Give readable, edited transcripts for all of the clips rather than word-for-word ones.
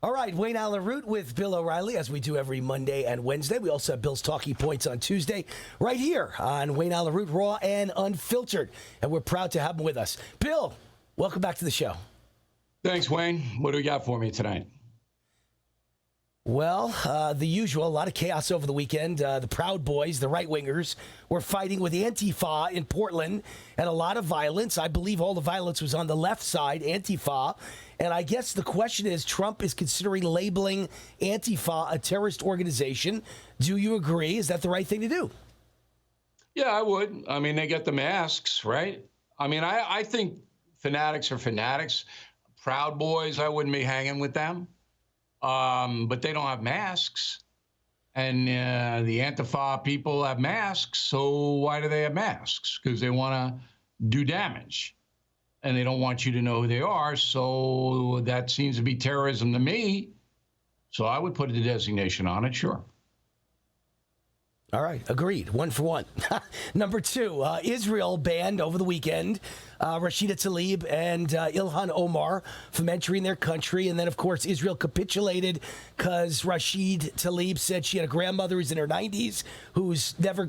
All right, Wayne Allen Root with Bill O'Reilly, as we do every Monday and Wednesday. We also have Bill's Talking Points on Tuesday, right here on Wayne Allen Root, raw and unfiltered. And we're proud to have him with us. Bill, welcome back to the show. Thanks, Wayne. What do we got for me tonight? Well, the usual, a lot of chaos over the weekend. The Proud Boys, the right-wingers, were fighting with Antifa in Portland, and a lot of violence. I believe all the violence was on the left side, Antifa. And I guess the question is, Trump is considering labeling Antifa a terrorist organization. Do you agree? Is that the right thing to do? Yeah, I would. I mean, they get the masks, right? I mean, I think fanatics are fanatics. Proud Boys, I wouldn't be hanging with them. But they don't have masks. And the Antifa people have masks. So why do they have masks? Because they want to do damage. And they don't want you to know who they are. So that seems to be terrorism to me. So I would put the designation on it, sure. All right, agreed. 1 for 1. Number 2, Israel banned over the weekend Rashida Tlaib and Ilhan Omar from entering their country. And then, of course, Israel capitulated because Rashida Tlaib said she had a grandmother who's in her 90s,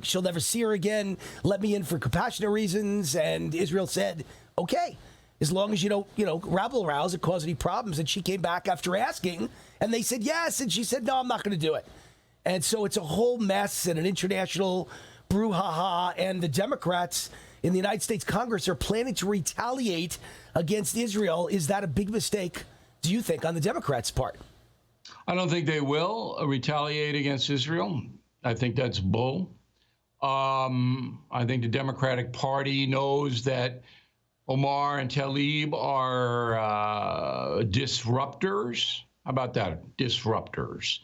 she'll never see her again. Let me in for compassionate reasons. And Israel said, okay, as long as you don't, rabble rouse and cause any problems. And she came back after asking, and they said yes. And she said, no, I'm not going to do it. And so it's a whole mess and an international brouhaha, and the Democrats in the United States Congress are planning to retaliate against Israel. Is that a big mistake, do you think, on the Democrats' part? I don't think they will retaliate against Israel. I think that's bull. I think the Democratic Party knows that Omar and Tlaib are disruptors. How about that? Disruptors.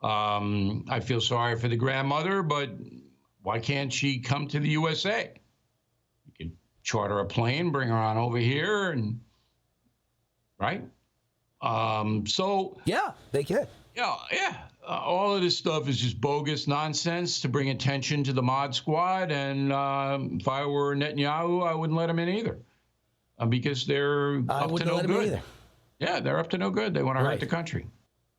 I feel sorry for the grandmother, but why can't she come to the USA? You could charter a plane, bring her on over here, and right? Yeah, they can. Yeah. All of this stuff is just bogus nonsense to bring attention to the Mod Squad. And if I were Netanyahu, I wouldn't let him in either, because they're up to no good. Yeah, they're up to no good. They want to hurt the country.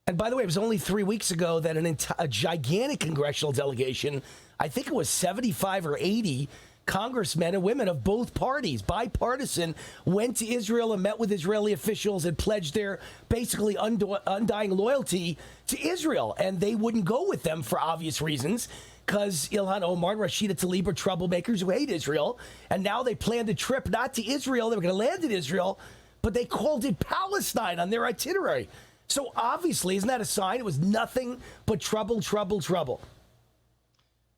And by the way, it was only 3 weeks ago that a gigantic congressional delegation, I think it was 75 or 80 congressmen and women of both parties, bipartisan, went to Israel and met with Israeli officials and pledged their basically undying loyalty to Israel. And they wouldn't go with them for obvious reasons, because Ilhan Omar and Rashida Tlaib are troublemakers who hate Israel. And now they planned a trip not to Israel. They were going to land in Israel, but they called it Palestine on their itinerary. So obviously, isn't that a sign? It was nothing but trouble, trouble, trouble.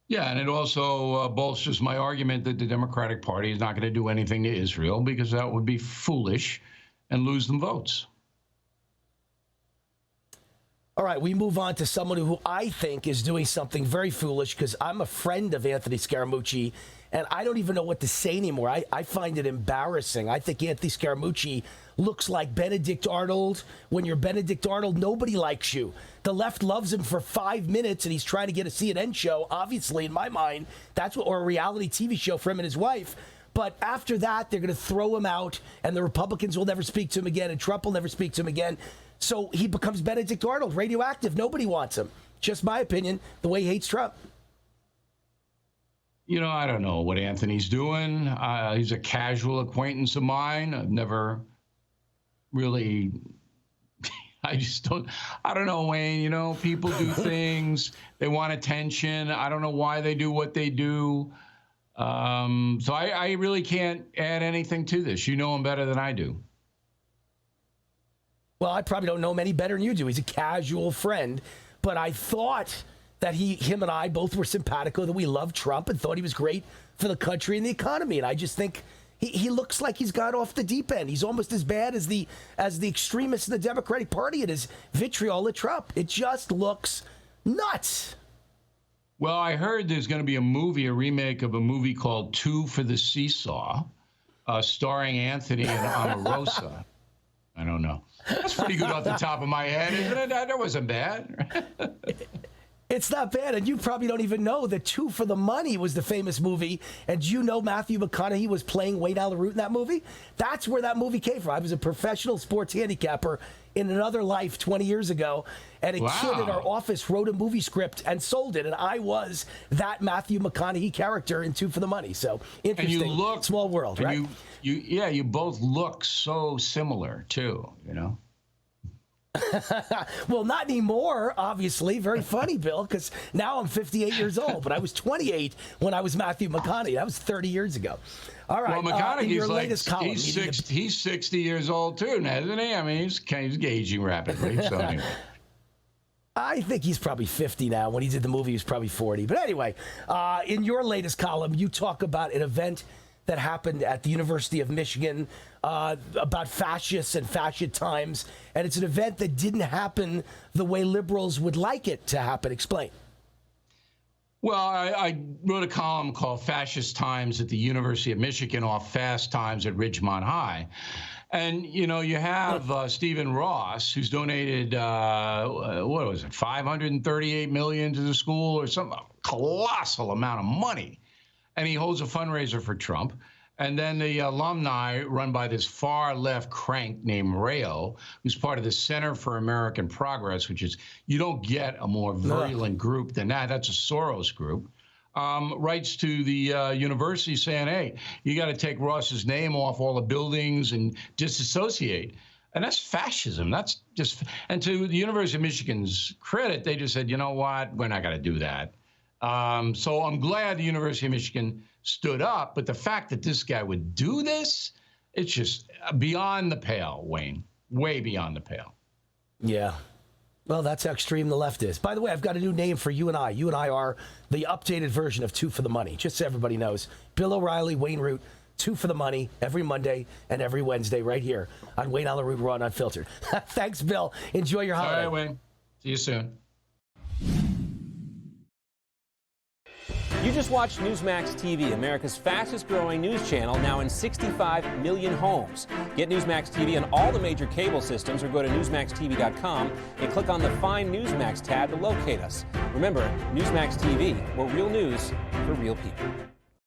Yeah, and it also bolsters my argument that the Democratic Party is not going to do anything to Israel, because that would be foolish and lose them votes. All right, we move on to someone who I think is doing something very foolish, because I'm a friend of Anthony Scaramucci, and I don't even know what to say anymore. I find it embarrassing. I think Anthony Scaramucci looks like Benedict Arnold. When you're Benedict Arnold, nobody likes you. The left loves him for 5 minutes, and he's trying to get a CNN show. Obviously, in my mind, that's what, or a reality TV show for him and his wife. But after that, they're going to throw him out, and the Republicans will never speak to him again, and Trump will never speak to him again. So he becomes Benedict Arnold, radioactive. Nobody wants him. Just my opinion, the way he hates Trump. I don't know what Anthony's doing. He's a casual acquaintance of mine. I've never really, I don't know, Wayne. People do things. They want attention. I don't know why they do what they do. So I really can't add anything to this. You know him better than I do. Well, I probably don't know him any better than you do. He's a casual friend. But I thought that him and I both were simpatico, that we loved Trump and thought he was great for the country and the economy. And I just think he looks like he's got off the deep end. He's almost as bad as the extremists in the Democratic Party and his vitriol at Trump. It just looks nuts. Well, I heard there's going to be a remake of a movie called Two for the Seesaw, starring Anthony and Omarosa. I don't know. That's pretty good off the top of my head, isn't it? That wasn't bad. It's not bad, and you probably don't even know that Two for the Money was the famous movie, and you know Matthew McConaughey was playing Wayne Allyn Root in that movie? That's where that movie came from. I was a professional sports handicapper in another life 20 years ago, and a kid in our office wrote a movie script and sold it, and I was that Matthew McConaughey character in Two for the Money. So interesting. And you look, small world, right? You both look so similar too, you know? Well, not anymore, obviously. Very funny, Bill, because now I'm 58 years old, but I was 28 when I was Matthew McConaughey. That was 30 years ago. All right. Well, McConaughey's your like, latest column, he's 60 years old too, isn't he? I mean, he's aging rapidly. So anyway. I think he's probably 50 now. When he did the movie, he was probably 40. But anyway, in your latest column, you talk about an event that happened at the University of Michigan about fascists and fascist times. And it's an event that didn't happen the way liberals would like it to happen. Explain. Well, I wrote a column called Fascist Times at the University of Michigan off Fast Times at Ridgemont High. And, you know, you have Stephen Ross, who's donated, what was it, $538 million to the school or some colossal amount of money. And he holds a fundraiser for Trump. And then the alumni run by this far-left crank named Rayo, who's part of the Center for American Progress, which is, you don't get a more virulent group than that. That's a Soros group. Writes to the university saying, hey, you got to take Ross's name off all the buildings and disassociate. And that's fascism. That's just, and to the University of Michigan's credit, they just said, you know what, we're not going to do that. So I'm glad the University of Michigan stood up, but the fact that this guy would do this, it's just beyond the pale, Wayne, way beyond the pale. Yeah. Well, that's how extreme the left is. By the way, I've got a new name for you and I. You and I are the updated version of Two for the Money, just so everybody knows. Bill O'Reilly, Wayne Root, Two for the Money, every Monday and every Wednesday right here on Wayne Allyn Root Raw and Unfiltered. Thanks, Bill. Enjoy your holiday. All right, Wayne. See you soon. You just watched Newsmax TV, America's fastest growing news channel, now in 65 million homes. Get Newsmax TV on all the major cable systems or go to NewsmaxTV.com and click on the Find Newsmax tab to locate us. Remember, Newsmax TV, where real news for real people.